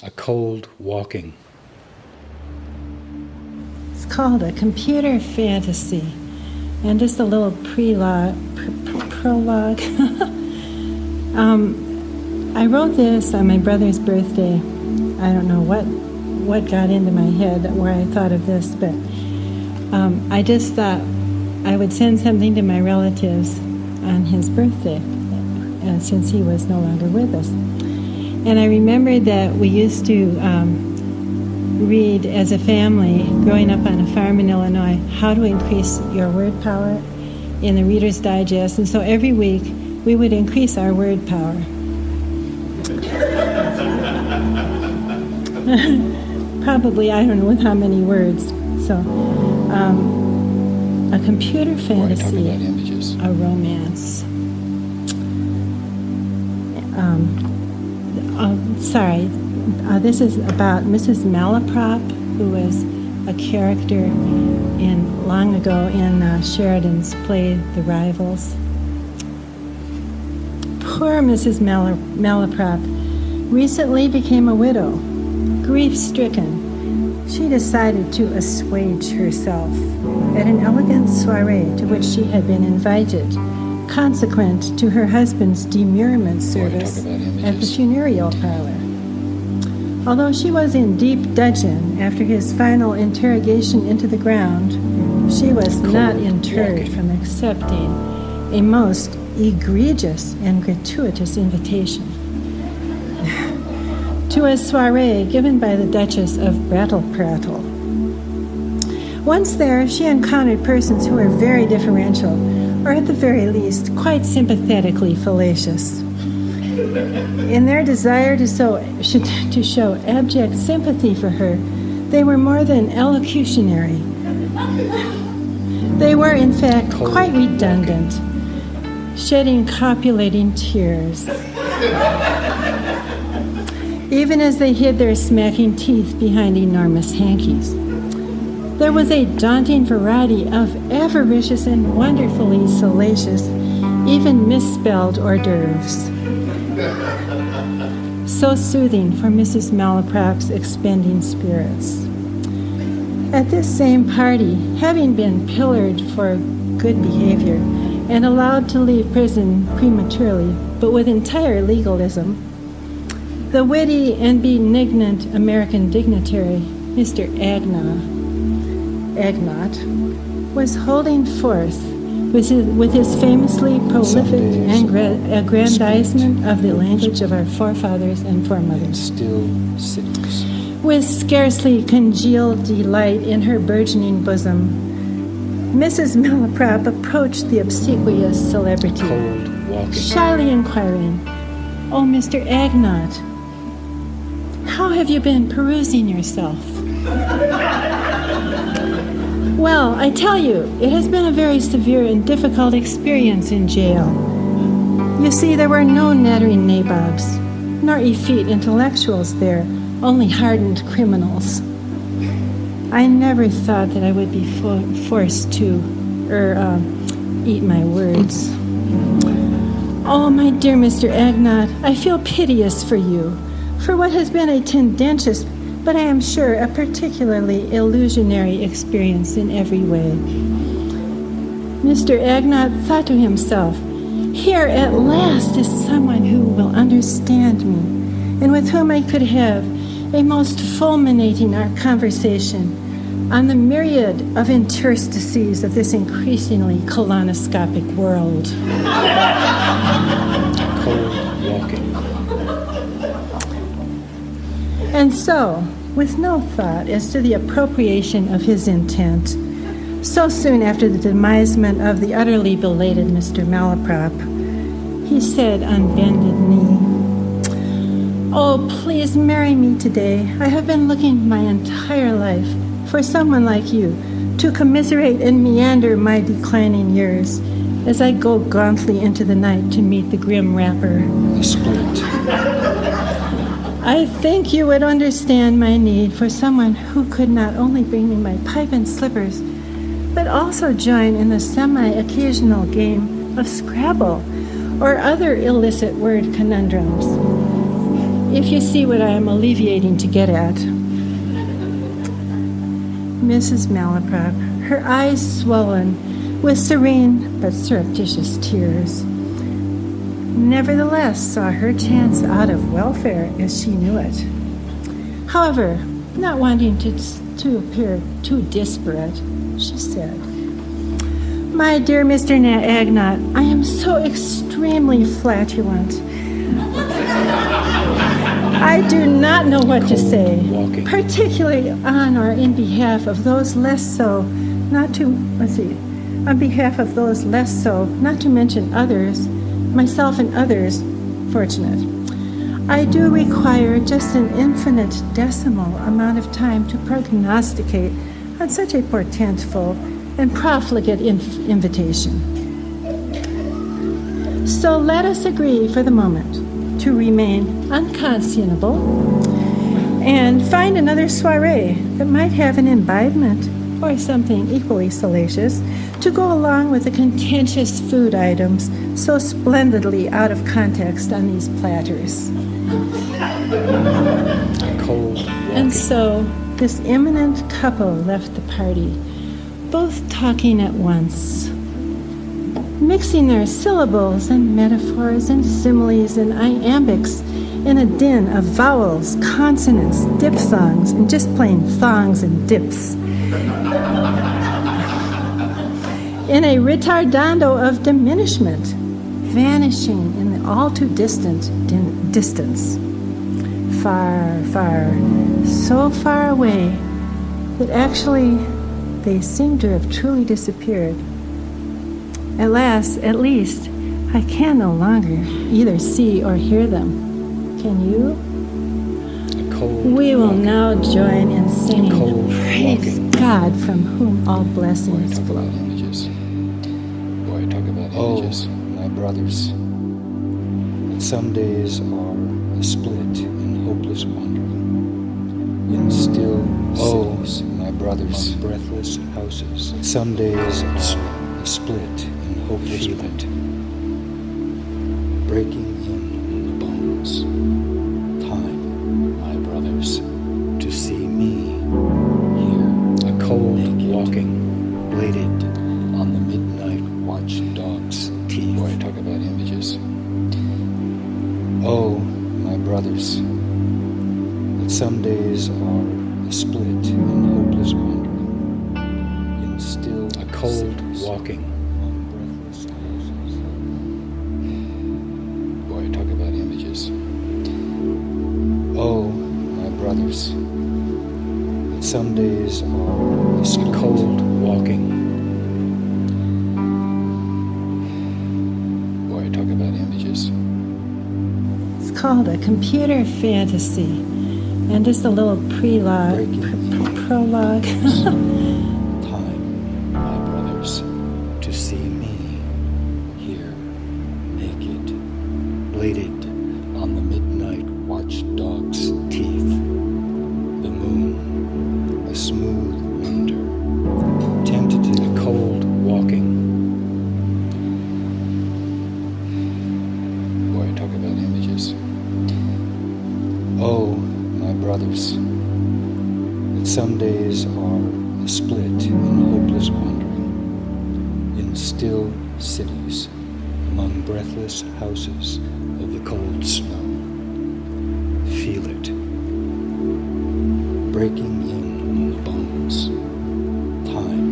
A cold walking. It's called A Computer Fantasy. And just a little prologue. I wrote this on my brother's birthday. I don't know what got into my head where I thought of this, but I just thought I would send something to my relatives on his birthday, since he was no longer with us. And I remembered that we used to read as a family, growing up on a farm in Illinois, How to Increase Your Word Power in the Reader's Digest. And so every week we would increase our word power. Probably, I don't know with how many words. So, a computer fantasy, a romance. This is about Mrs. Malaprop, who was a character long ago in Sheridan's play The Rivals. Poor Mrs. Malaprop recently became a widow. Grief-stricken, she decided to assuage herself at an elegant soiree to which she had been invited, consequent to her husband's demurrament service at the funereal parlor. Although she was in deep dudgeon after his final interrogation into the ground, she was not interred from accepting a most egregious and gratuitous invitation to a soiree given by the Duchess of Brattle-Prattle. Once there, she encountered persons who were very differential, or at the very least, quite sympathetically fallacious. In their desire to show abject sympathy for her, they were more than elocutionary. They were, in fact, quite redundant, shedding copulating tears, even as they hid their smacking teeth behind enormous hankies. There was a daunting variety of avaricious and wonderfully salacious, even misspelled hors d'oeuvres. So soothing for Mrs. Malaprop's expending spirits. At this same party, having been pillared for good behavior and allowed to leave prison prematurely, but with entire legalism, the witty and benignant American dignitary, Mr. Agnott, was holding forth with his famously prolific aggrandizement of the language of our forefathers and foremothers. Still cities. With scarcely congealed delight in her burgeoning bosom, Mrs. Malaprop approached the obsequious celebrity, shyly inquiring, "Oh, Mr. Agnott, how have you been perusing yourself?" "Well, I tell you, it has been a very severe and difficult experience in jail. You see, there were no nattering nabobs, nor effete intellectuals there, only hardened criminals. I never thought that I would be forced to eat my words. Oh, my dear Mr. Agnott, I feel piteous for you, for what has been a tendentious, but I am sure a particularly illusionary experience in every way." Mr. Agnott thought to himself, "Here at last is someone who will understand me, and with whom I could have a most fulminating conversation on the myriad of interstices of this increasingly colonoscopic world." Cold walking. And so, with no thought as to the appropriation of his intent, so soon after the demisement of the utterly belated Mr. Malaprop, he said on bended knee, "Oh, please marry me today. I have been looking my entire life for someone like you to commiserate and meander my declining years as I go gauntly into the night to meet the grim rapper. The split. I think you would understand my need for someone who could not only bring me my pipe and slippers, but also join in the semi-occasional game of Scrabble or other illicit word conundrums. if you see what I am alleviating to get at. Mrs. Malaprop, her eyes swollen with serene but surreptitious tears, nevertheless saw her chance out of welfare as she knew it. However, not wanting to appear too disparate, she said, "My dear Mr. Agnott, I am so extremely flatulent. I do not know what to say, walking. particularly on or in behalf of those less so, on behalf of those less so, not to mention others, myself and others, fortunate. I do require just an infinitesimal amount of time to prognosticate on such a portentful and profligate invitation. So let us agree for the moment to remain unconscionable and find another soiree that might have an imbibement or something equally salacious to go along with the contentious food items so splendidly out of context on these platters." Cold And walking. so this eminent couple left the party, both talking at once, mixing their syllables and metaphors and similes and iambics in a din of vowels, consonants, diphthongs, and just plain thongs and dips. In a retardando of diminishment, vanishing in the all too distant distance. Far, far, so far away that actually they seem to have truly disappeared. At least, I can no longer either see or hear them. Can you? A cold We will walking. now join in singing, Cold "Praise walking. God from whom all Boy, blessings talk flow." about images. Boy, talk about images. My brothers. Some days are a split in hopeless wandering. In still cities, my brothers, breathless houses. Some days are a split in hopeless wandering. Breaking in on the bones. Time, my brothers, to see me here. A cold walking, bladed on the midnight watchdog's teeth. Boy, talk about images. Oh, my brothers, that some days are a split in hopeless wandering. In still a cold walking on breathless houses. Boy, talk about images. Oh, my brothers, that some days are a cold walking. Boy, talk about images. It's called a computer fantasy, and just a little prologue. Time, my brothers, to see me here, naked, bladed on the midnight watchdog's teeth. The moon, a smooth wonder, tentative, cold walking. Boy, talk about images. Oh, my brothers, that some days are a split in hopeless wandering. In still cities, among breathless houses of the cold snow. Feel it, breaking in on the bones. Time,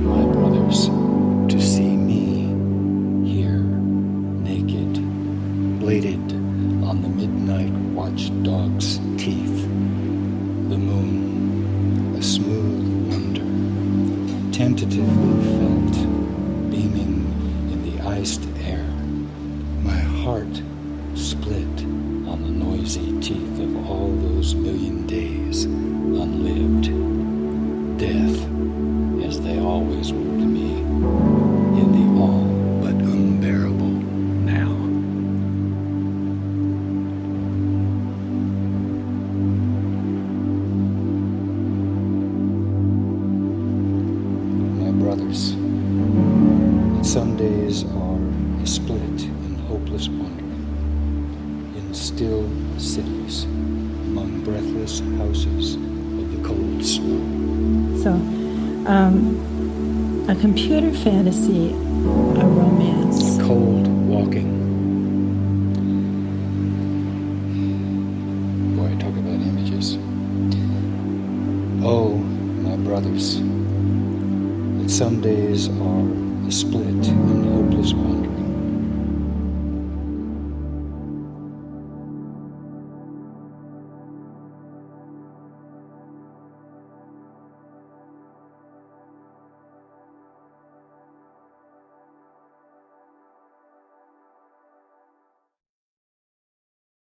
my brothers, to see me here, naked, bladed on the midnight watchdog's teeth. The moon, a smooth wonder, tentatively felt, beaming in the iced air. My heart split on the noisy teeth of all those million days unlived. Death, as they always were to me, in the all but unbearable now. My brothers, that some days are a split in hopeless wandering. In still cities, shadows among breathless houses of the cold snow. So, a computer fantasy, a romance. Cold walking. Boy, talk about images. Oh, my brothers, that some days are a split in hopeless wandering,